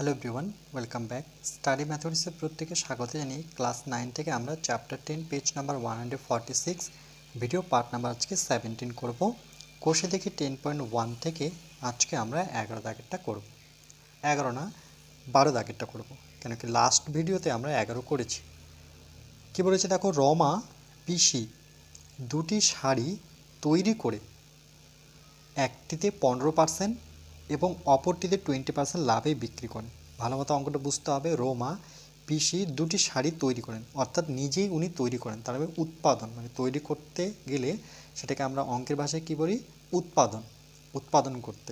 Hello everyone, welcome back. Study ম্যাথমেটিক্সের প্রত্যেকে স্বাগত জানিয়ে ক্লাস 9 থেকে আমরা chapter 10 page number 146 video part number আজকে 17 করব। কোষে দেখি 10.1 থেকে আজকে আমরা 11 দাগেরটা করব। 11 না 12 দাগেরটা করব, কেন কি লাস্ট ভিডিওতে আমরা 11 করেছি। কি বলেছে দেখো, রমা পিসি দুটি শাড়ি তৈরি করে একটিতে 15% এবং অপরটিতে 20% লাভে বিক্রি করেন। ভালো মতো অঙ্কটা বুঝতে হবে। রোমা পিসি দুটি শাড়ি তৈরি করেন, অর্থাৎ নিজেই উনি তৈরি করেন। তার মানে উৎপাদন, মানে তৈরি করতে গেলে সেটাকে আমরা অঙ্কের ভাষায় কী বলি? উৎপাদন করতে।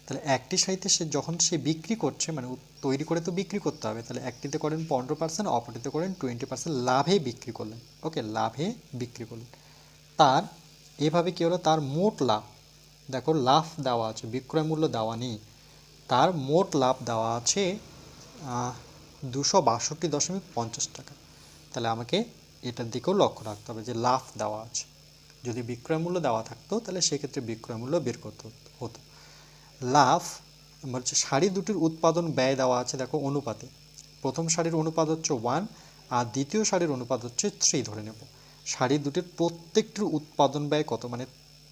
তাহলে একটি শাড়িতে যখন সে বিক্রি করছে, মানে তৈরি করে তো বিক্রি করতে হবে, তাহলে একটিতে করেন 15%, অপরটিতে করেন 20% লাভে বিক্রি করলেন। ওকে, লাভে বিক্রি করলেন। তার এভাবে কী হলো, তার মোট লাভ, দেখো লাভ দেওয়া আছে, বিক্রয় মূল্য দেওয়া নেই। তার মোট লাভ দেওয়া আছে 262.50 টাকা। তাহলে আমাকে এটার দিকেও লক্ষ্য রাখতে হবে যে লাভ দেওয়া আছে। যদি বিক্রয় মূল্য দেওয়া থাকতো তাহলে সেক্ষেত্রে বিক্রয় মূল্য বের করতে হতো। লাভ হচ্ছে শাড়ি দুটির উৎপাদন ব্যয় দেওয়া আছে, দেখো অনুপাতে। প্রথম শাড়ির অনুপাত হচ্ছে 1 আর দ্বিতীয় শাড়ির অনুপাত হচ্ছে 3 ধরে নেব। শাড়ি দুটির প্রত্যেকটির উৎপাদন ব্যয় কত, মানে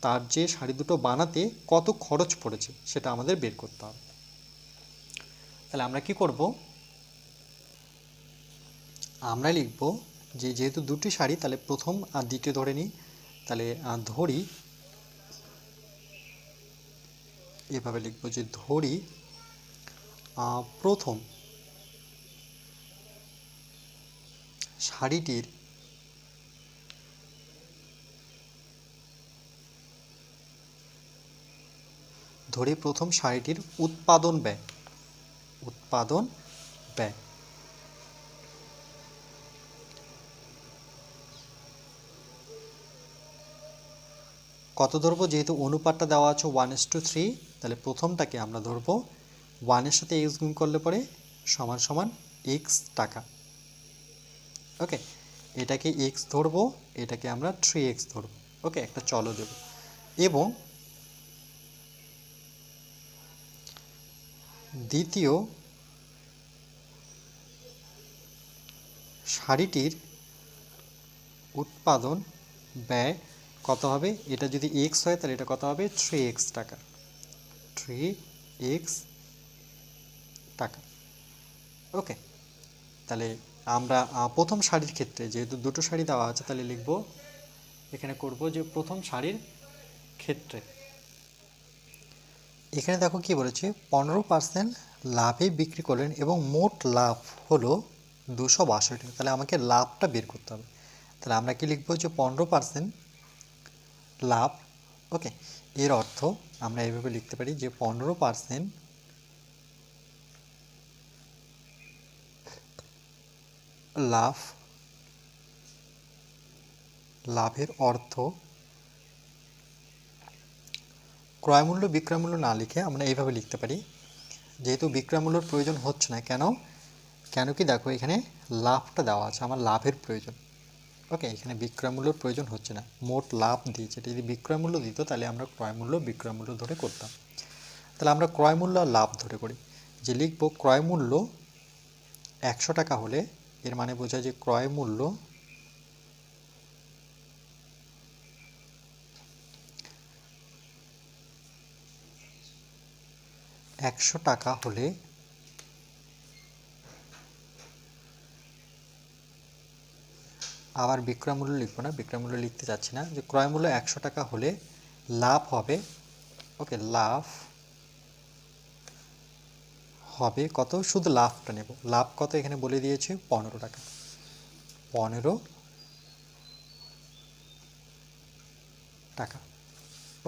তার যে শাড়ি দুটো বানাতে কত খরচ পড়েছে সেটা আমাদের বের করতে হবে। তাহলে আমরা কি করব, আমরা লিখব যে যেহেতু দুটি শাড়ি, তাহলে প্রথম আর দ্বিতীয় ধরে নিই। তাহলে ধরি, এভাবে লিখব যে ধরি প্রথম শাড়িটির উৎপাদন ব্যয় কত ধরবো, যেহেতু অনুপাতটা দেওয়া আছে 1:3, তাহলে প্রথমটাকে আমরা ধরবো 1-এর সাথে x গুণ করলে পরে সমান সমান x টাকা। ওকে, এটাকে x ধরবো, এটাকে আমরা 3x ধরবো। ওকে, একটা চলো দেব। এবং দ্বিতীয় শাড়িটির উৎপাদন ব্যয় কত হবে, এটা যদি x হয় তাহলে এটা কত হবে, 3x টাকা। 3x টাকা। ওকে, তাহলে আমরা প্রথম শাড়ির ক্ষেত্রে যেহেতু দুটো শাড়ি দেওয়া আছে, তাহলে লিখব এখানে করব যে প্রথম শাড়ির ক্ষেত্রে এখানে দেখো কি বলেছে, 15% লাভে বিক্রি করলেন এবং মোট লাভ হলো 262 টাকা। তাহলে আমাকে লাভটা বের করতে হবে। তাহলে আমরা কি লিখবো, যে 15% লাভ। ওকে, এর অর্থ আমরা এইভাবে লিখতে পারি যে 15% লাভের অর্থ ক্রয়মূল্য বিক্রয়মূল্য না লিখে আমরা এইভাবে লিখতে পারি, যেহেতু বিক্রয়মূল্যর প্রয়োজন হচ্ছে না। কেন কি দেখো, এখানে লাভটা দেওয়া আছে, আমার লাভের প্রয়োজন। ওকে, এখানে বিক্রয়মূল্যর প্রয়োজন হচ্ছে না, মোট লাভ দিয়েছে। এটা যদি বিক্রয়মূল্য দিত তাহলে আমরা ক্রয়মূল্য বিক্রয়মূল্য ধরে করতাম। তাহলে আমরা ক্রয়মূল্য আর লাভ ধরে করি, যে লিখব ক্রয়মূল্য 100 টাকা হলে, এর মানে বোঝায় যে ক্রয়মূল্য 100 টাকা হলে আবার বিক্রয়মূল্য লিখবো না, বিক্রয়মূল্য লিখতে চাচ্ছি না, যে ক্রয়মূল্য 100 টাকা হলে লাভ হবে। ওকে, লাভ হবে কত, শুধু লাভটা নেব। লাভ কত এখানে বলে দিয়েছে, 15 টাকা। 15 টাকা।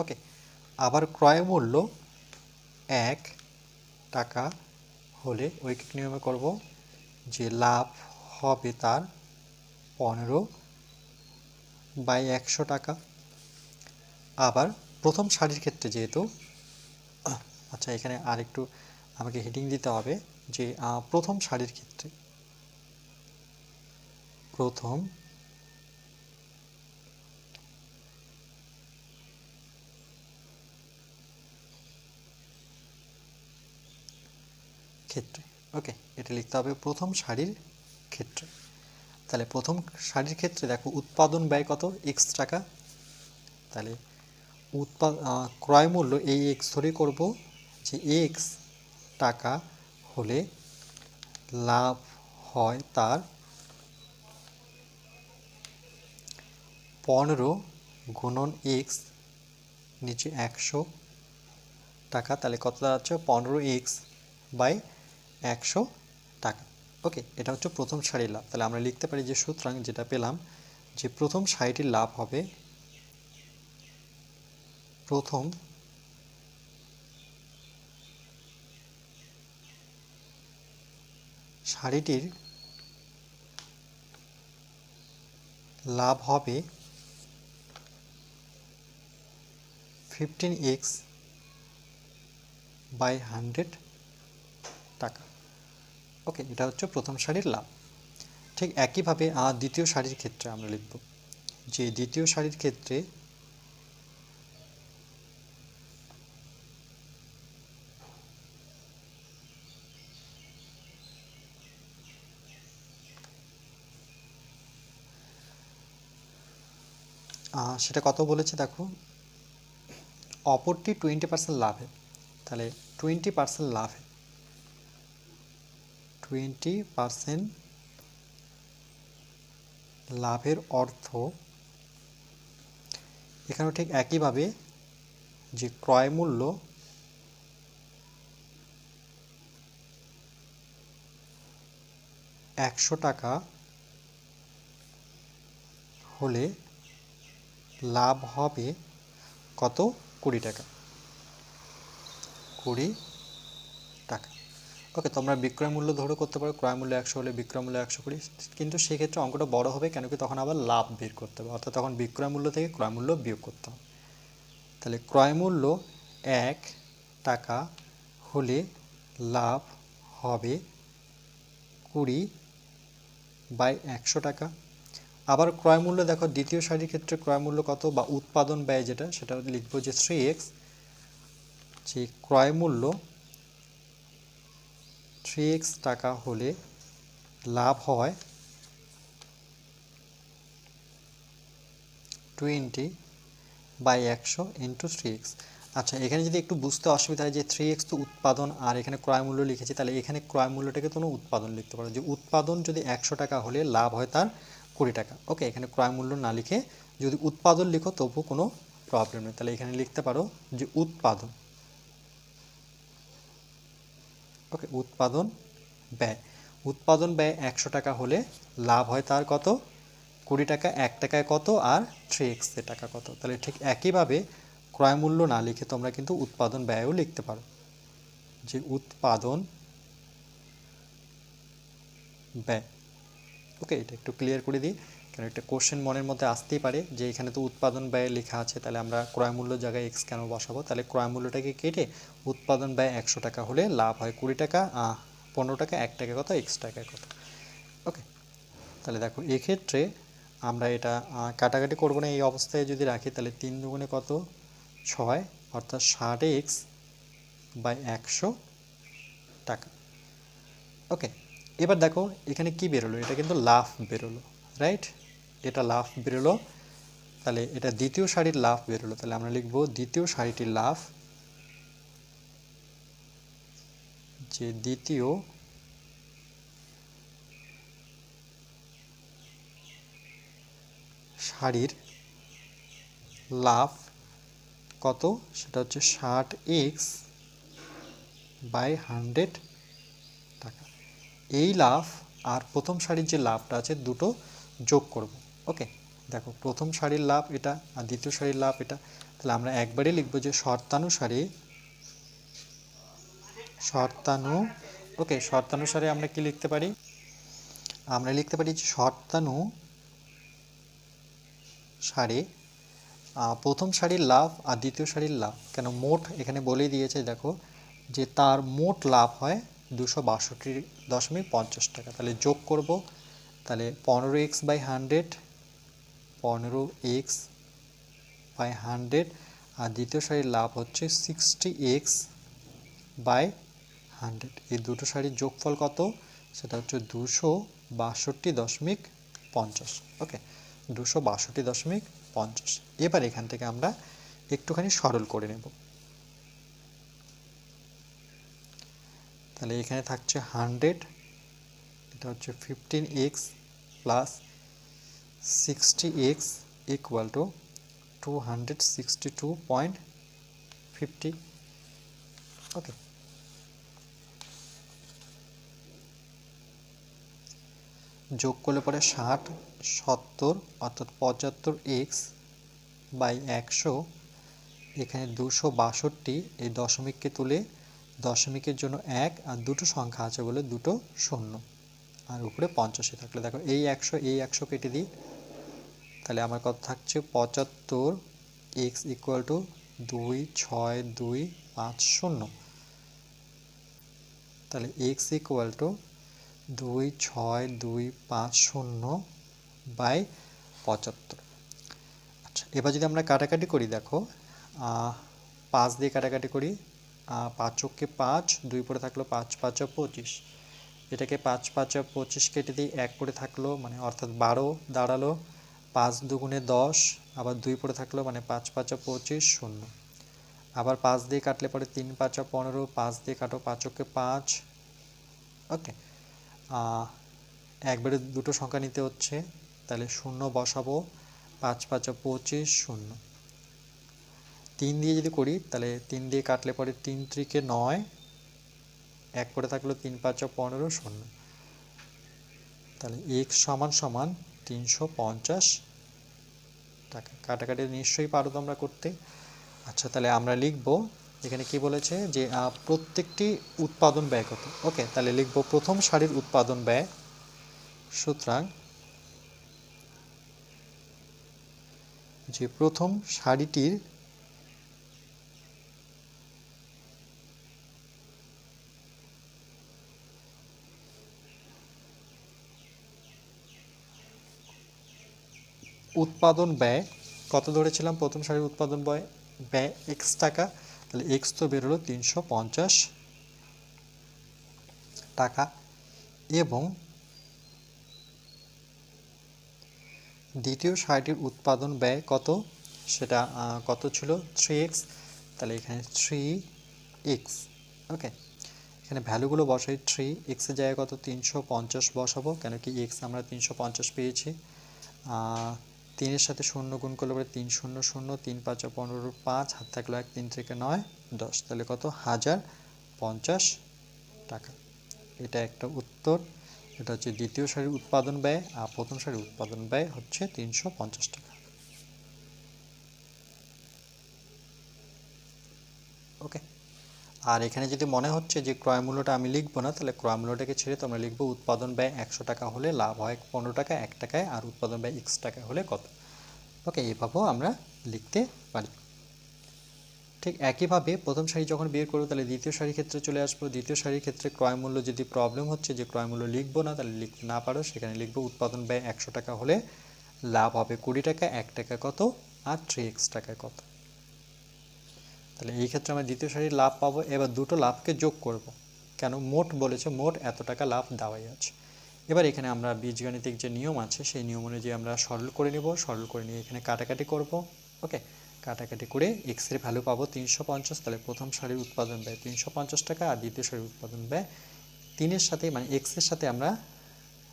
ওকে, আবার ক্রয় মূল্য 1 টাকা হলে ঐকিক নিয়মে করব যে লাভ হবে তার 15/100 টাকা। আবার প্রথম শাড়ির ক্ষেত্রে যেহেতু, আচ্ছা এখানে আরেকটু আমাকে হেডিং দিতে হবে, যে প্রথম শাড়ির ক্ষেত্রে ওকে, এটা লিখতে হবে প্রথম সারির ক্ষেত্রে। তাহলে প্রথম সারির ক্ষেত্রে দেখো উৎপাদন ব্যয় কত, এক্স টাকা। তাহলে ক্রয় মূল্য এই এক্স ধরে করব যে এক্স টাকা হলে লাভ হয় তার 15 গুণন এক্স নিচে 100 টাকা। তাহলে কত দাঁড়াচ্ছে 15x বাই 100 টাকা। ওকে, এটা হচ্ছে প্রথম সারির লাভ। তাহলে আমরা লিখতে পারি যে সুতরাং যেটা পেলাম যে প্রথম সারিটির লাভ হবে প্রথম সারিটির লাভ হবে 15x বাই 100 টাকা। ওকে, এটা হচ্ছে প্রথম সারির লাভ। ঠিক একইভাবে দ্বিতীয় সারির ক্ষেত্রে আমরা লিখব যে দ্বিতীয় সারির ক্ষেত্রে সেটা কত বলেছে দেখো, অপরটি 20% লাভে। তাহলে 20% লাভে 20% লাভের অর্থ এখানেও ঠিক একইভাবে যে ক্রয় মূল্য টাকা হলে লাভ হবে কত, 20 টাকা। 20 টাকা। ওকে, তোমরা বিক্রয় মূল্য ধরে করতে পারো, ক্রয় মূল্য 100 হলে বিক্রয় মূল্য 120, কিন্তু সেক্ষেত্রে অঙ্কটা বড় হবে, কেন কি তখন আবার লাভ বের করতে হবে, অর্থাৎ তখন বিক্রয় মূল্য থেকে ক্রয় মূল্য বিয়োগ করতে হবে। তাহলে ক্রয় মূল্য 1 টাকা হলে লাভ হবে 20 বাই 100 টাকা। আবার ক্রয় মূল্য দেখো দ্বিতীয় সারির ক্ষেত্রে ক্রয় মূল্য কত বা উৎপাদন ব্যয় যেটা, সেটা লিখবো যে 3x, যে ক্রয় মূল্য 3x টাকা হলে লাভ হয় 20 বাই 100 ইন্টু 3x। আচ্ছা, এখানে যদি একটু বুঝতে অসুবিধা হয় যে 3x তো উৎপাদন আর এখানে ক্রয় মূল্য লিখেছি, তাহলে এখানে ক্রয় মূল্যটাকে তোমরা উৎপাদন লিখতে পারো, যে উৎপাদন যদি 100 টাকা হলে লাভ হয় তার 20 টাকা। ওকে, এখানে ক্রয় মূল্য না লিখে যদি উৎপাদন লিখো তবু কোনো প্রবলেম নেই। তাহলে এখানে লিখতে পারো যে উৎপাদন, ওকে, উৎপাদন ব্যয়, উৎপাদন ব্যয় 100 টাকা হলে লাভ হয় তার কত, 20 টাকা। 1 টাকায় কত আর 3x এর টাকা কত। তাহলে ঠিক একইভাবে ক্রয় মূল্য না লিখে তোমরা কিন্তু উৎপাদন ব্যয়ও লিখতে পারো, যে উৎপাদন ব্যয়। ওকে, এটা একটু ক্লিয়ার করে দিই, কারণ একটা কোশ্চেন মনের মধ্যে আসতেই পারে যে এখানে তো উৎপাদন ব্যয় লেখা আছে, তাহলে আমরা ক্রয় মূল্য জায়গায় এক্স কেন বসাবো। তাহলে ক্রয় মূল্যটাকে কেটে উৎপাদন ব্যয় 100 টাকা হলে লাভ হয় 20 টাকা, 15 টাকা, 1 টাকা কত, এক্স টাকা কত। ওকে, তাহলে দেখো এক্ষেত্রে আমরা এটা কাটাকাটি করবো না, এই অবস্থায় যদি রাখি তাহলে 3 দুগুণে কত, 6, অর্থাৎ 60x বাই 100 টাকা। ওকে, এবার দেখো এখানে কি বেরোলো, এটা কিন্তু লাভ বেরোলো, রাইট, এটা লাভ বেরোলো। তাহলে এটা দ্বিতীয় সারির লাভ বেরোলো। তাহলে আমরা লিখব দ্বিতীয় সারিটির লাভ, যে দ্বিতীয় সারির লাভ কত, সেটা হচ্ছে 60x বাই 100 টাকা। এই লাভ আর প্রথম সারির যে লাভটা আছে দুটো যোগ করব। ওকে, দেখো প্রথম সারির লাভ এটা আর দ্বিতীয় সারির লাভ এটা। তাহলে আমরা একবারে লিখব যে শর্তানুসারে, ওকে, শর্তানুসারে আমরা কি লিখতে পারি, আমরা লিখতে পারি যে শর্তানুসারে প্রথম সারির লাভ আর দ্বিতীয় সারির লাভ, কেন মোট এখানে বলেই দিয়েছে দেখো যে তার মোট লাভ হয় 262.50 টাকা। তাহলে যোগ করব, তাহলে 15x বাই 100, 15x বাই 100, আর দ্বিতীয় সারির লাভ হচ্ছে 60x বাই 100, এই দুটো শাড়ির যোগফল কত? সেটা হচ্ছে 262.50। ওকে, 262.50। এবার এখান থেকে আমরা একটুখানি সরল করে নেব। তাহলে এখানে থাকছে 100, এটা হচ্ছে 15x plus 60x equal to 262.50। ওকে, যোগ করলে পরে 60, 70 অর্থাৎ 75x বাই 100। এখানে 262, এই দশমিককে তুলে দশমিকের জন্য 1 আর দুটো সংখ্যা আছে বলে দুটো শূন্য, আর উপরে 85 থাকলে দেখো এই 100 এই 100 কেটে দিই, তাহলে আমার কত থাকছে 75x ইকুয়াল টু 26250। তাহলে x ইকুয়াল টু 26250 বাই 75। আচ্ছা, এবার যদি আমরা কাটাকাটি করি, দেখো 5 দিয়ে কাটাকাটি করি, 5 × 5, 2 পরে থাকলো 5 × 5 = 25, এটাকে 5 × 5 = 25 কেটে দিই, 1 পরে থাকলো মানে অর্থাৎ 12 দাঁড়ালো, 5 × 2 = 10, আবার 2 পরে থাকলো মানে 5 × 5 = 25, 0। আবার 5 দিয়ে কাটলে পরে 3 × 5 = 15, 5 দিয়ে কাটো, 5 × 5। ওকে, একবারে দুটো সংখ্যা নিতে হচ্ছে, তাহলে 0 বসাবো, 5 × 5 = 25, 0। 3 দিয়ে যদি করি, তাহলে 3 দিয়ে কাটলে পরে 3 × 3 = 9, 1 পরে থাকলো 3 × 5 = 15, 0। তাহলে x সমান সমান 350 টাকা। কাটাকাটি নিশ্চয়ই পারো তোমরা করতে। আচ্ছা, তাহলে আমরা লিখব, এখানে কি বলেছে যে প্রত্যেকটি উৎপাদন ব্যয় কত। ওকে, তাহলে লিখব প্রথম সারির উৎপাদন ব্যয়। সুতরাং যে প্রথম সারিটির উৎপাদন ব্যয় কত ধরেছিলাম, প্রথম সারির উৎপাদন ব্যয় x টাকা, তাহলে x তো বেরোলো 350 টাকা, এবং দ্বিতীয় সারিটির উৎপাদন ব্যয় কত, সেটা কত ছিল 3x, তাহলে এখানে 3x। ওকে, এখানে ভ্যালুগুলো বসাই, 3x এর জায়গায় কত 350 বসাবো, কেন কি x আমরা 350 পেয়েছি। 3 এর সাথে 0 গুণ করলে পরে 3 0 0, 3 × 5 = 15, 5 হাত থাকলো 1, 3 থেকে 9, 10, তাহলে কত 1050 টাকা। এটা একটা উত্তর। এটা হচ্ছে দ্বিতীয় সারির উৎপাদন ব্যয়, আর প্রথম সারির উৎপাদন ব্যয় হচ্ছে 350 টাকা। ওকে, আর এখানে যদি মনে হচ্ছে যে ক্রয় মূল্যটা আমি লিখবো না, তাহলে ক্রয় মূল্যটাকে ছেড়ে তোমরা লিখবো উৎপাদন ব্যয় 100 টাকা হলে লাভ হয় 15 টাকা, 1 টাকায়, আর উৎপাদন ব্যয় x টাকা হলে কত। ওকে, এভাবেও আমরা লিখতে পারি। ঠিক একইভাবে প্রথম সারি যখন বের করবো, তাহলে দ্বিতীয় সারির ক্ষেত্রে চলে আসবো। দ্বিতীয় সারির ক্ষেত্রে ক্রয় মূল্য যদি প্রবলেম হচ্ছে যে ক্রয় মূল্য লিখবো না, তাহলে লিখতে না পারো, সেখানে লিখবো উৎপাদন ব্যয় 100 টাকা হলে লাভ হবে 20 টাকা, 1 টাকা কত, আর 3x টাকায় কত। তাহলে এই ক্ষেত্রে আমরা দ্বিতীয় সারির লাভ পাবো। এবার দুটো লাভকে যোগ করব, কেন মোট বলেছে, মোট এত টাকা লাভ দেওয়াই আছে। এবার এখানে আমরা বীজগাণিতিক যে নিয়ম আছে সেই নিয়ম অনুযায়ী আমরা সরল করে নেব, সরল করে নিয়ে এখানে কাটাকাটি করব। ওকে, কাটাকাটি করে x এর ভ্যালু পাবো 350, তাহলে প্রথম সারির উৎপাদন ব্যয় 350 টাকা, আর দ্বিতীয় সারির উৎপাদন ব্যয় 3 এর সাথে মানে x এর সাথে আমরা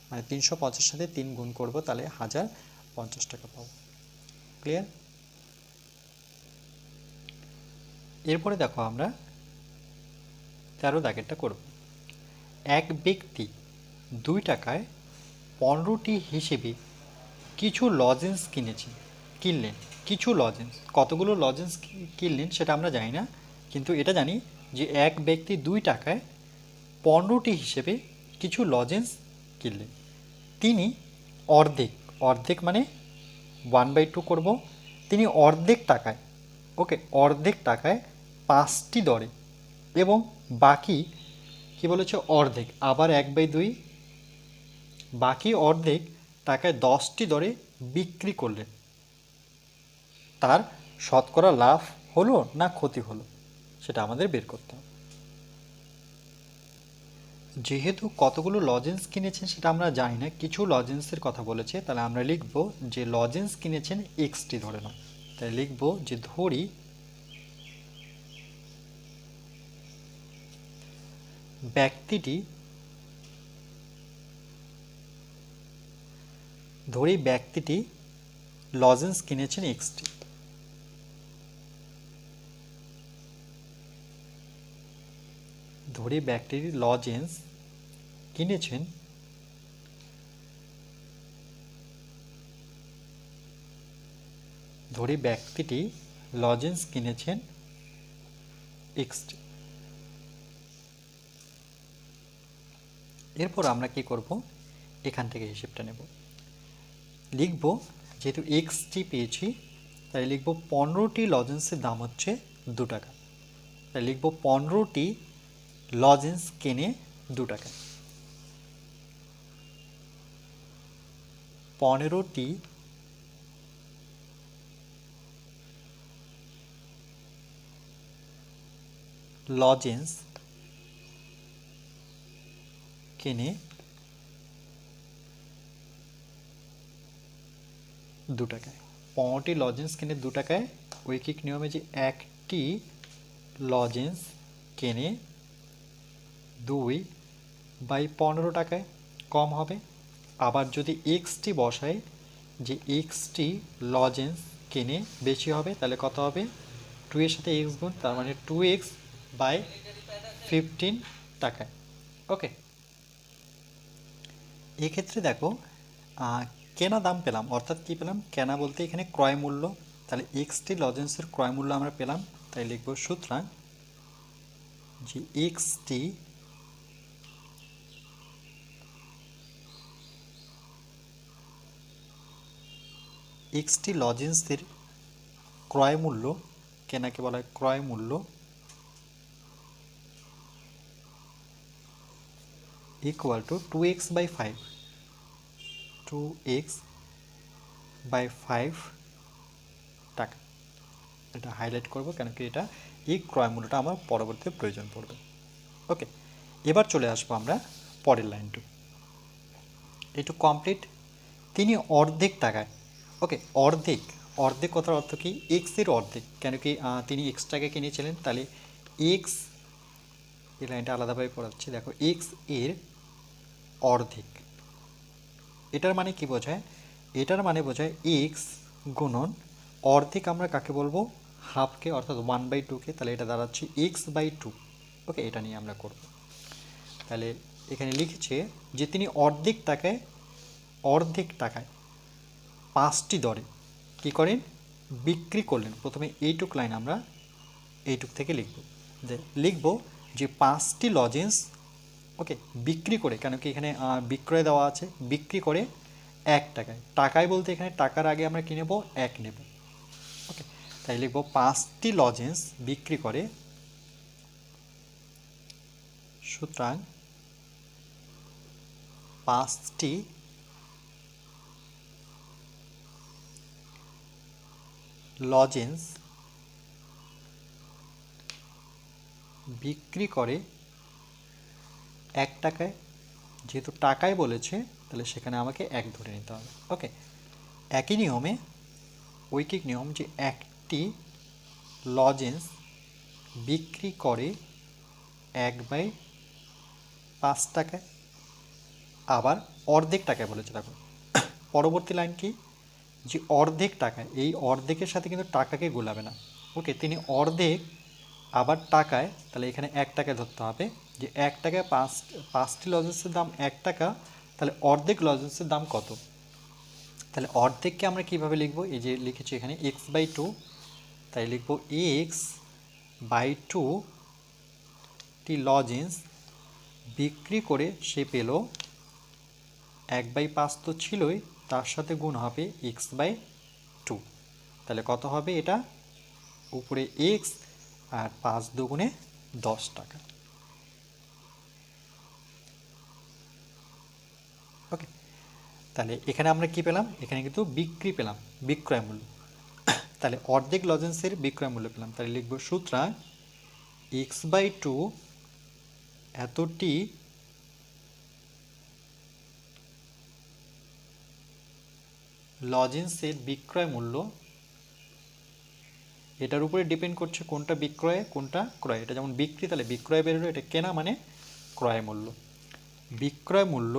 মানে 350 সাথে 3 গুণ করব, তাহলে 1050 টাকা পাবো। ক্লিয়ার? এরপরে দেখো আমরা 13 দাগেরটা করব। এক ব্যক্তি 2 টাকায় 15টি হিসেবে কিছু লজেন্স কিনলেন। কিছু লজেন্স, কতগুলো লজেন্স কিনলেন সেটা আমরা জানি না, কিন্তু এটা জানি যে এক ব্যক্তি 2 টাকায় 15টি হিসেবে কিছু লজেন্স কিনলেন। তিনি অর্ধেক মানে 1/2 করব, তিনি অর্ধেক টাকায়, ওকে, অর্ধেক টাকায় 5টি দরে, এবং বাকি কি বলেছে অর্ধেক, আবার 1/2, বাকি অর্ধেক টাকায় 10টি দরে বিক্রি করলেন। তার শতকরা লাভ হলো না ক্ষতি হলো, সেটা আমাদের বের করতে হবে। যেহেতু কতগুলো লজেন্স কিনেছেন সেটা আমরা জানি না, কিছু লজেন্সের কথা বলেছে, তাহলে আমরা লিখব যে লজেন্স কিনেছেন এক্সটি ধরে নাও। তাই লিখব যে ধরি ব্যক্তিটি লজেন্স কিনেছেন এক্সটি। ধরি ব্যক্তিটি লজেন্স কিনেছেন এক্সটি। এরপর আমরা কি করব, এখান থেকে হিসেবটা নেব। লিখব যেহেতু এক্সটি পেয়েছি তাই লিখব 15টি লজেন্সের দাম হচ্ছে 2 টাকা। তাই লিখব 15টি লজেন্স কেনে 2 টাকা। 15টি লজেন্স কিনে 2 টাকায়। 15টি লজেন্স কিনে 2 টাকায় ঐকিক নিয়মে যে একটি লজেন্স কিনে 2/15 টাকায় কম হবে। আবার যদি এক্সটি বসাই যে এক্সটি লজেন্স কিনে বেশি হবে, তাহলে কত হবে, 2 এর সাথে এক্স গুণ, তার মানে 2x/15 টাকায়। ওকে, এক্ষেত্রে দেখো কেনা দাম পেলাম, অর্থাৎ কি পেলাম, কেনা বলতে এখানে ক্রয় মূল্য। তাহলে এক্সটি লজেন্সের ক্রয় মূল্য আমরা পেলাম। তাই লিখব সুতরাং যে এক্সটি লজেন্সের ক্রয় মূল্য, কেনাকে বলা হয় ক্রয় মূল্য, ইকুয়াল টু 2x/5 টাকা। এটা হাইলাইট করব কেন কি এটা এই ক্রয় মূল্যটা আমার পরবর্তীতে প্রয়োজন পড়বে। ওকে, এবার চলে আসবো আমরা পরের লাইনটু। একটু কমপ্লিট। তিনি অর্ধেক টাকায়, ওকে, অর্ধেক কথার অর্থ কি, এক্সের অর্ধেক, কেন কি তিনি এক্স টাকায় কিনেছিলেন, তাহলে এক্স, এই লাইনটা আলাদাভাবে পড়াচ্ছি, দেখো এক্স এর অর্ধেক। এটার মানে কি বোঝায়, এটার মানে বোঝায় এক্স গুণন অর্ধেক, আমরা কাকে বলবো, হাফকে, অর্থাৎ 1/2কে। তাহলে এটা দাঁড়াচ্ছে x/2। ওকে, এটা নিয়ে আমরা করব। তাহলে এখানে লিখেছে যে তিনি অর্ধেক টাকায় 5টি দরে কি করেন, বিক্রি করলেন। প্রথমে এইটুক লাইন আমরা এইটুক থেকে লিখব যে 5টি লজেন্স, ওকে, বিক্রি করে, কেন কি এখানে বিক্রয় দেওয়া আছে, বিক্রি করে 1 টাকায়। টাকায় বলতে এখানে টাকার আগে আমরা কি নেব, 1 নেব। ওকে, তাই লিখব 5টি লজেন্স বিক্রি করে, সুতরাং 5টি লজেন্স বিক্রি করে 1 টাকায়। যেহেতু টাকায় বলেছে তাহলে সেখানে আমাকে 1 ধরে নিতে হবে। ওকে, একই নিয়মে, ঐকিক নিয়ম, যে একটি লজেন্স বিক্রি করে 1/5 টাকায়, আবার অর্ধেক টাকায় বলেছে। দেখো পরবর্তী লাইন কি, যে অর্ধেক টাকায়, এই অর্ধেকের সাথে কিন্তু টাকাকে গোলাবে না। ওকে, তিনি অর্ধেক আবার টাকায়, তাহলে এখানে 1 টাকায় ধরতে হবে, যে 1 টাকায় 5টি লজেন্সের দাম 1 টাকা, তাহলে অর্ধেক লজেন্সের দাম কত। তাহলে অর্ধেককে আমরা কিভাবে লিখব, এই যে লিখেছি এখানে x/2, তাই লিখব x/2 টি লজেন্স বিক্রি করে সে পেল 1/5 তো ছিলই, তার সাথে গুণ হবে x/2। তাহলে কত হবে, এটা উপরে x আর 5 দুগুণে 10 টাকা। ওকে, তাহলে এখানে আমরা কি পেলাম, এখানে কিন্তু বিক্রি পেলাম, বিক্রয় মূল্য। তাহলে অর্ধেক লজেন্সের বিক্রয় মূল্য পেলাম। তাহলে লিখব সুতরাং x/2 এতটি লজেন্সের বিক্রয় মূল্য, এটার উপরে ডিপেন্ড করছে কোনটা বিক্রয় কোনটা ক্রয়। এটা যেমন বিক্রি, তাহলে বিক্রয় বেরোলো, এটা কেনা মানে ক্রয় মূল্য। বিক্রয় মূল্য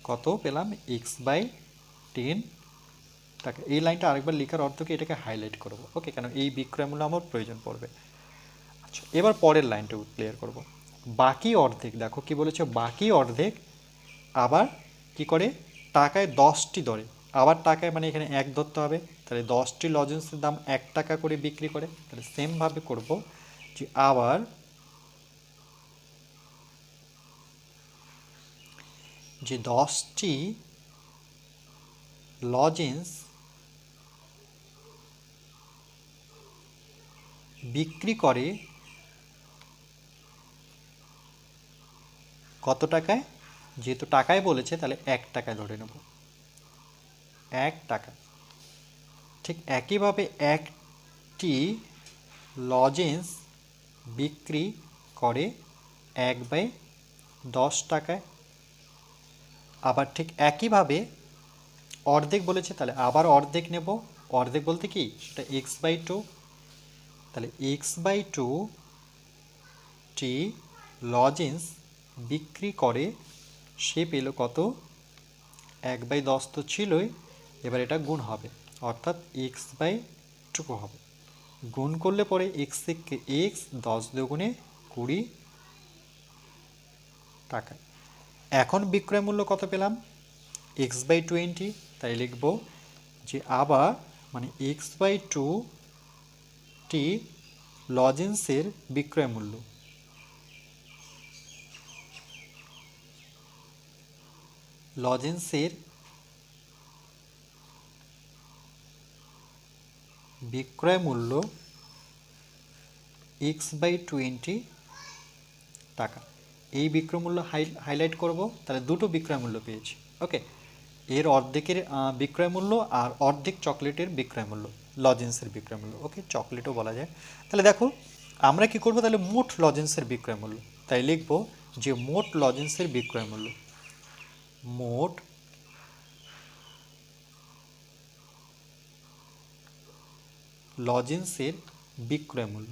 কত পেলাম, x/10 টাকা। এই লাইনটা আরেকবার লেখার অর্থ কি, এটাকে হাইলাইট করব, ওকে, কেন এই বিক্রয় মূল্য আমার প্রয়োজন পড়বে। আচ্ছা, এবার পরের লাইনটা ক্লিয়ার করব। বাকি অর্ধেক, দেখো কি বলেছে, বাকি অর্ধেক আবার কি করে, টাকায় 10টি দরে, আবার টাকায় মানে এখানে 1 ধরতে হবে, তাহলে 10টি লজেন্সের দাম 1 টাকা করে বিক্রি করে। তাহলে সেমভাবে করব যে আবার যে 10টি লজেন্স বিক্রি করে কত টাকায়, যেহেতু টাকায় বলেছে তাহলে 1 টাকায় ধরে নেব, 1 টাকা। ঠিক একইভাবে একটি লজেন্স বিক্রি করে 1/10 টাকায়। আবার ঠিক একইভাবে অর্ধেক বলেছে, তাহলে আবার অর্ধেক নেব। অর্ধেক বলতে কি, সেটা x/2, তাহলে x/2 টি লজেন্স বিক্রি করে, সে পেল কত, 1/10 তো ছিলই, এবার এটা গুণ হবে, অর্থাৎ x/2 হবে। গুণ করলে পরে x থেকে x, 10 দুগুণে 20 টাকা। এখন বিক্রয় মূল্য কত পেলাম, x/20, তাই লিখব যে আবার মানে x/2 টি লজেন্সের বিক্রয় মূল্য, লজেন্সের বিক্রয় মূল্য x/20 টাকা। এই বিক্রয় মূল্য হাইলাইট করব, তাহলে দুটো বিক্রয় মূল্য পেয়েছি, ওকে। এর অর্ধেকের বিক্রয় মূল্য আর অর্ধেক চকলেটের বিক্রয় মূল্য, লজেন্সের বিক্রয় মূল্য, ওকে, চকলেটও বলা যায়। তাহলে দেখো আমরা কি করব, তাহলে মোট লজেন্সের বিক্রয় মূল্য, তাই লিখব যে মোট লজেন্সের বিক্রয় মূল্য, মোট লজেন্সের বিক্রয় মূল্য।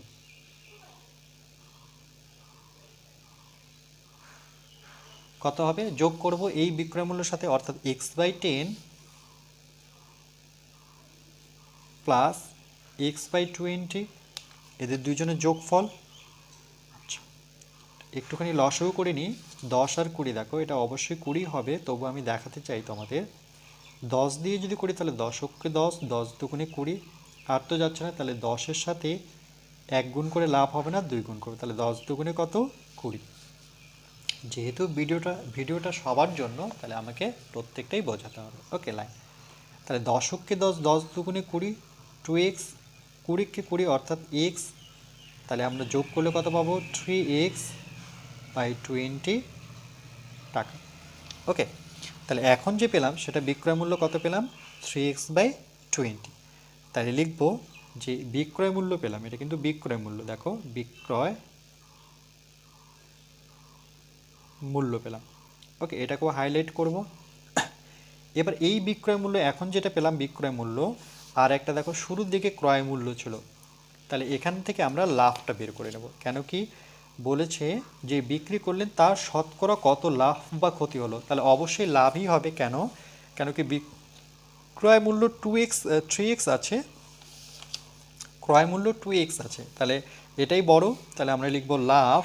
কত হবে, যোগ করব এই বিক্রয় মূল্যের সাথে, অর্থাৎ x/10 প্লাস x/20, এদের দুইজনের যোগফল। আচ্ছা, একটুখানি লসাগু করে নিই, 10 আর 20, দেখো এটা অবশ্যই 20 হবে, তবু আমি দেখাতে চাই তোমাদের। 10 দিয়ে যদি করি তাহলে 10 অক্ষে 10, 10 দুগুণে 20, আর তো যাচ্ছে না, তাহলে 10-এর সাথে 1 গুণ করে লাভ হবে না, 2 গুণ করবো, তাহলে 10 দুগুণে কত, 20। যেহেতু ভিডিওটা সবার জন্য, তাহলে আমাকে প্রত্যেকটাই বোঝাতে হবে, ওকে। লাইন, তাহলে 10 অক্ষে 10, 10 দুগুণে 20, 2x, 20কে 20 অর্থাৎ x, তাহলে আমরা যোগ করলে কত পাবো, 3x/20 টাকা, ওকে। তাহলে এখন যে পেলাম সেটা বিক্রয় মূল্য কত পেলাম, 3x/20, তাহলে লিখব যে বিক্রয় মূল্য পেলাম, এটা কিন্তু বিক্রয় মূল্য, দেখো বিক্রয় মূল্য পেলাম, ওকে, এটাকেও হাইলাইট করব। এবার এই বিক্রয় মূল্য, এখন যেটা পেলাম বিক্রয় মূল্য, আর একটা দেখো শুরুর দিকে ক্রয় মূল্য ছিল, তাহলে এখান থেকে আমরা লাভটা বের করে নেব। কেন কি বলেছে যে বিক্রি করলেন তার শতকরা কত লাভ বা ক্ষতি হলো, তাহলে অবশ্যই লাভই হবে। কেন, কেন কি বিক্রয় মূল্য 3x আছে, ক্রয় মূল্য 2x আছে, তাহলে এটাই বড়, তাহলে আমরা লিখব লাভ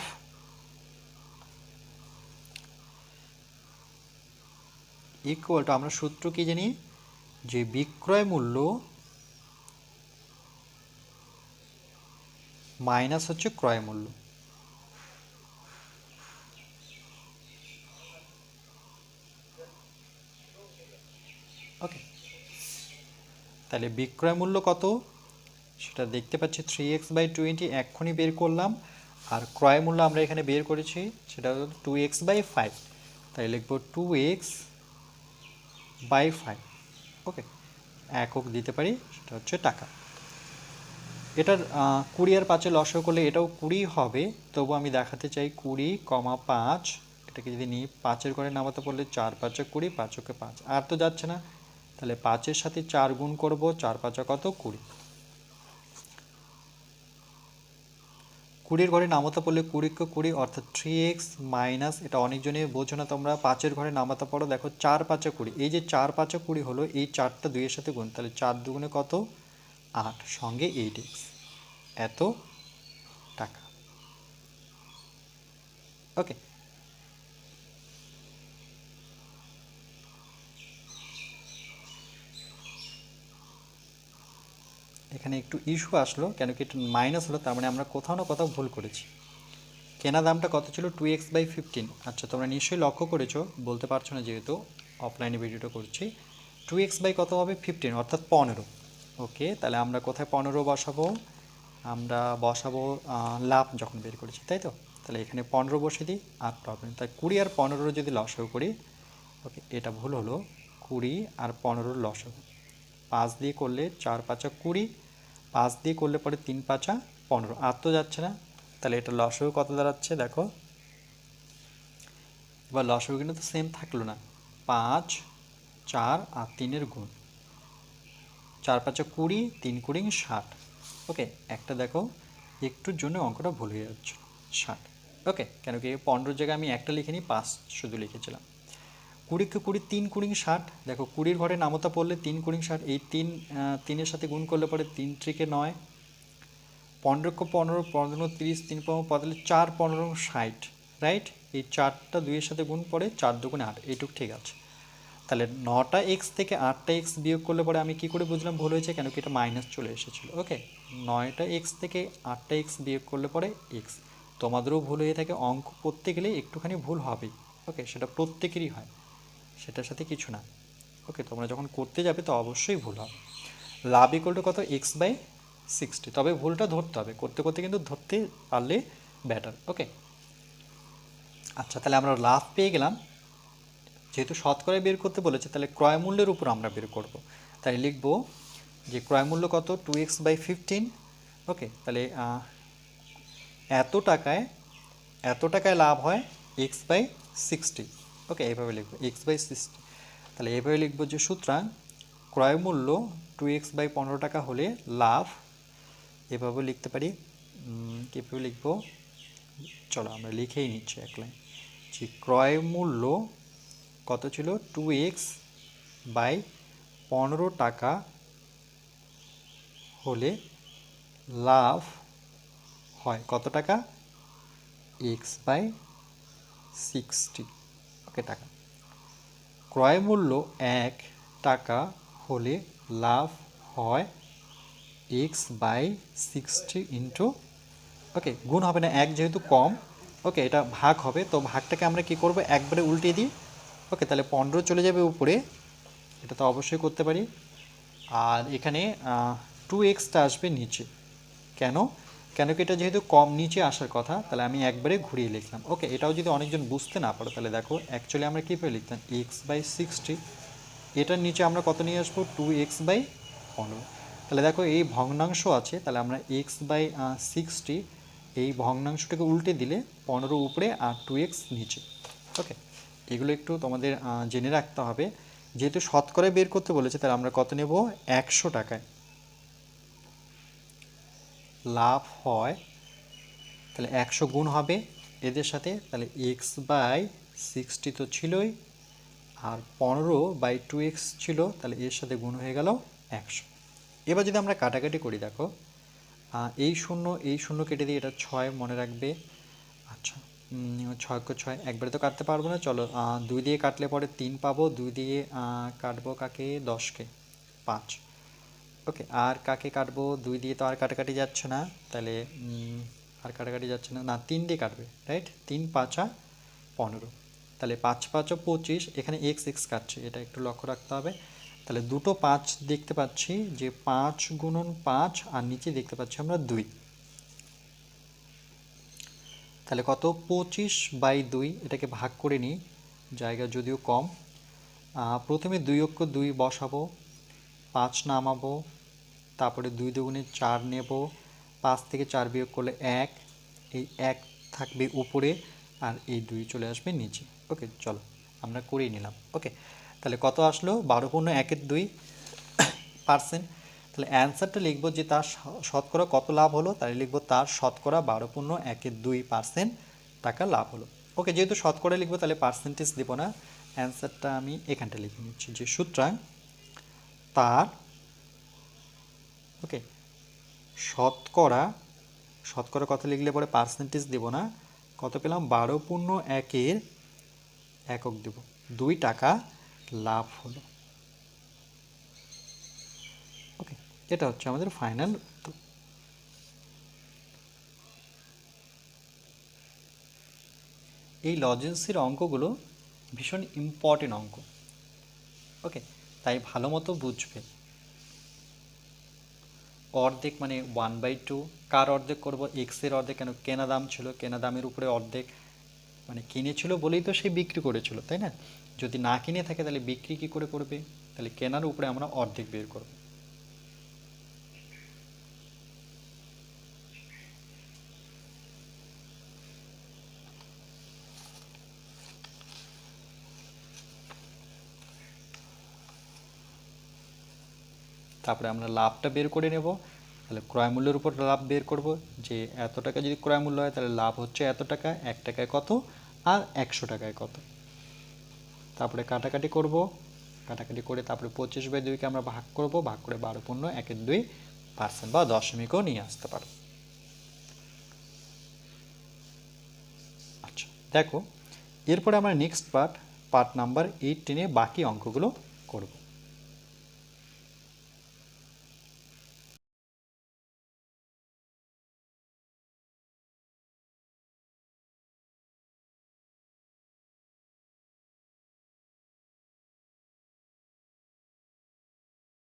ইকুয়াল টু, আমরা সূত্র কি জানি, যে বিক্রয় মূল্য মাইনাস হচ্ছে ক্রয় মূল্য, ওকে। তাহলে বিক্রয় মূল্য কত সেটা দেখতে পাচ্ছি, 3x/20 এক্ষুনি বের করলাম, আর ক্রয় মূল্য আমরা এখানে বের করেছি, সেটা হলো 2x/5, তাই লিখব 2x/5, ওকে। একক দিতে পারি, সেটা হচ্ছে টাকা। এটার 20 আর 5 লসাগু করলে এটাও 20 হবে, তবু আমি দেখাতে চাই 20, 5, এটাকে যদি নিই 5-এর ঘরে নামাতে বললে 4 × 5 = 20, 5 × 5 আর তো যাচ্ছে না, তাহলে 5-এর সাথে 4 গুণ করব, 4 × 5 কত 20। 20-এর ঘরে নামাতে বললে 20 × 20 অর্থাৎ 3x মাইনাস, এটা অনেকজনই বোঝো না তোমরা, 5-এর ঘরে নামাতে পারো, দেখো 4 × 5 = 20, এই যে 4 × 5 = 20 হলো, এই 4টা 2-এর সাথে গুণ, তাহলে 4 দুগুণে কত 8 সঙ্গে 8x, এত টাকা। ওকে, এখানে একটু ইস্যু আসলো, কেন কি এটা মাইনাস হলো, তার মানে আমরা কোথাও না কোথাও ভুল করেছি। কেনা দামটা কত ছিল 2x/15। আচ্ছা, তোমরা নিশ্চয়ই লক্ষ্য করেছো, বলতে পারছো না যেহেতু অফলাইনে ভিডিওটা করছি। 2x কত হবে 15 অর্থাৎ 15। ওকে, তাহলে আমরা কোথায় 15 বসাবো, আমরা বসাবো লাভ যখন বের করেছি, তাই তো। তাহলে এখানে 15 বসে দিই, আর হবে তাই 20 আর 15 যদি লসাগু করি, ওকে এটা ভুল হলো, 20 আর 15 লসাগু 5 দিয়ে করলে 4 × 5 = 20, 5 দিয়ে করলে পরে 3 × 5 = 15, আর তো যাচ্ছে না, তাহলে এটা লসাগু কত দাঁড়াচ্ছে দেখো। এবার লসাগু কিন্তু তো সেম থাকলো না, 5, 4 আর 3-এর গুণ, 4 × 5 = 20, 3 × 20 = 60। ওকে, একটা দেখো একটুর জন্য অঙ্কটা ভুল হয়ে যাচ্ছে, 60। ওকে, কেন কি 15 জায়গায় আমি একটা লিখিনি, 5 শুধু লিখেছিলাম। 20 × 20 3 × 20 = 60, দেখো 20-এর ঘরে নামতা পড়লে 3 × 20 = 60, এই 3-এর সাথে গুণ করলে পরে 3 × 3 = 9, 15 × 15 15 30, 3 × 15 45, 4 × 15 = 60, রাইট। এই 4টা 2-এর সাথে গুণ পড়ে 4 দুগুণে 8, এইটুকু ঠিক আছে। তাহলে 9টা x থেকে 8টা x বিয়োগ করলে পরে আমি কি করে বুঝলাম ভুল হয়েছে, কেন কি এটা মাইনাস চলে এসেছিল। ওকে, 9টা x থেকে 8টা x বিয়োগ করলে পরে x। তোমাদেরও ভুল হয়ে থাকে, অঙ্ক করতে গেলে একটুখানি ভুল হবেই। ওকে, সেটা প্রত্যেকেরই হয়, সেটার সাথে কিছু না। ওকে, তোমরা যখন করতে যাবে তো অবশ্যই ভুল হবে। লাভ ইকুয়াল টু কত x/60, তবে ভুলটা ধরতে হবে, করতে করতে কিন্তু ধরতে পারলে বেটার। ওকে, আচ্ছা তাহলে আমরা লাভ পেয়ে গেলাম, যেহেতু শতকরায় বের করতে বলেছে তাহলে ক্রয় মূল্যের উপর আমরা বের করব। তাই লিখব যে ক্রয় মূল্য কত 2x/15। ওকে, তাহলে এত টাকায় লাভ হয় x/60। ওকে, এইভাবে লিখব x/60। তাহলে এইভাবে লিখব যে সুতরাং ক্রয় মূল্য 2x/15 টাকা হলে লাভ, এভাবে লিখতে পারি। কীভাবে লিখব, চলো আমরা লিখেই নিচ্ছি এক লাইন, যে ক্রয় মূল্য কত ছিল 2x/15 টাকা হলে লাভ হয় কত টাকা x/60। ওকে, টাকা। ক্রয় মূল্য 1 টাকা হলে লাভ হয় x/60 ইন্টু, ওকে গুণ হবে না, 1 যেহেতু কম, ওকে এটা ভাগ হবে, তো ভাগটাকে আমরা কি করব একবারে উল্টে দিই। ওকে, তাহলে 15 চলে যাবে উপরে, এটা তো অবশ্যই করতে পারি, আর এখানে 2xটা আসবে নিচে। কেন কি এটা যেহেতু কম নিচে আসার কথা, তাহলে আমি একবারে ঘুরিয়ে লিখলাম। ওকে, এটাও যদি অনেকজন বুঝতে না পারো তাহলে দেখো অ্যাকচুয়ালি আমরা কীভাবে লিখতাম x/60, এটার নিচে আমরা কত নিয়ে আসবো 2x/15। তাহলে দেখো এই ভগ্নাংশ আছে, তাহলে আমরা x/60 এই ভগ্নাংশটাকে উল্টে দিলে 15 উপরে আর 2x নিচে। ওকে, এগুলো একটু তোমাদের জেনে রাখতে হবে, যেহেতু শতকরায় বের করতে বলেছে তাহলে আমরা কত নেব 100 টাকায় লাভ হয়, তাহলে 100 গুণ হবে এদের সাথে, তাহলে x/60 তো ছিলই, আর 15/2x ছিল, তাহলে এর সাথে গুণ হয়ে গেল 100। এবার যদি আমরা কাটাকাটি করি, দেখো এই শূন্য কেটে দিয়ে এটা 6 মনে রাখবে। আচ্ছা, 6 × 6 একবারে তো কাটতে পারবো না, চলো 2 দিয়ে কাটলে পরে 3 পাবো, 2 দিয়ে কাটবো কাকে 10কে 5। ওকে, আর কাকে কাটবো 2 দিয়ে তো আর কাটাকাটি যাচ্ছে না, তাহলে আর কাটাকাটি যাচ্ছে না, 3 দিয়ে কাটবে, রাইট। 3 × 5 = 15, তাহলে 5 × 5 = 25, এখানে x কাটছে, এটা একটু লক্ষ্য রাখতে হবে। তাহলে দুটো 5 দেখতে পাচ্ছি, যে 5 × 5, আর নিচে দেখতে পাচ্ছি আমরা 2, তাহলে কত 25/2, এটাকে ভাগ করে নিই, জায়গা যদিও কম। প্রথমে 2 অক্ষ 2 বসাবো, 5 নামাবো, তারপরে 2 দুগুণে 4 নেব, 5 থেকে 4 বিয়োগ করলে 1, এই 1 থাকবে উপরে, আর এই 2 চলে আসবে নিচে। ওকে, চলো আমরা করেই নিলাম। ওকে, তাহলে কত আসলো 12.1%। তাহলে অ্যান্সারটা লিখবো যে তার শতকরা কত লাভ হলো, তাহলে লিখবো তার শতকরা 12.12% টাকা লাভ হলো। ওকে, যেহেতু শতকরা লিখবো তাহলে পার্সেন্টেজ দেব না, অ্যান্সারটা আমি এখানটা লিখে নিচ্ছি যে সুতরাং তার, ওকে, শতকরা, শতকরা কত লিখলে পরে পার্সেন্টেজ দেব না, কত পেলাম 12.1-এর একক দেব, 2 টাকা লাভ হলো। ওকে, এটা হচ্ছে আমাদের ফাইনাল উত্তর। এই লজেন্সির অঙ্কগুলো ভীষণ ইম্পর্টেন্ট অঙ্ক। ওকে, তাই ভালো মতো বুঝবে। অর্ধেক মানে 1/2, কার অর্ধেক করব, এক্সের অর্ধেক, কেন কেনা দাম ছিল, কেনা দামের উপরে অর্ধেক, মানে কিনেছিল বলেই তো সে বিক্রি করেছিল, তাই না? যদি না কিনে থাকে তাহলে বিক্রি কি করে করবে, তাহলে কেনার উপরে আমরা অর্ধেক বের করব। তারপরে আমরা লাভটা বের করে নেব। তাহলে ক্রয় মূল্যের উপর লাভ বের করব, যে এত টাকা যদি ক্রয় মূল্য হয় তাহলে লাভ হচ্ছে এত টাকা, 1 টাকায় কত আর 100 টাকায় কত। তারপরে কাটাকাটি করব, কাটাকাটি করে তারপরে 25/2-কে আমরা ভাগ করব, ভাগ করে 12.1-2% বা দশমিকও নিয়ে আসতে পারব। আচ্ছা, দেখো এরপরে আমরা নেক্সট পার্ট নাম্বার 18-এ বাকি অঙ্কগুলো করব।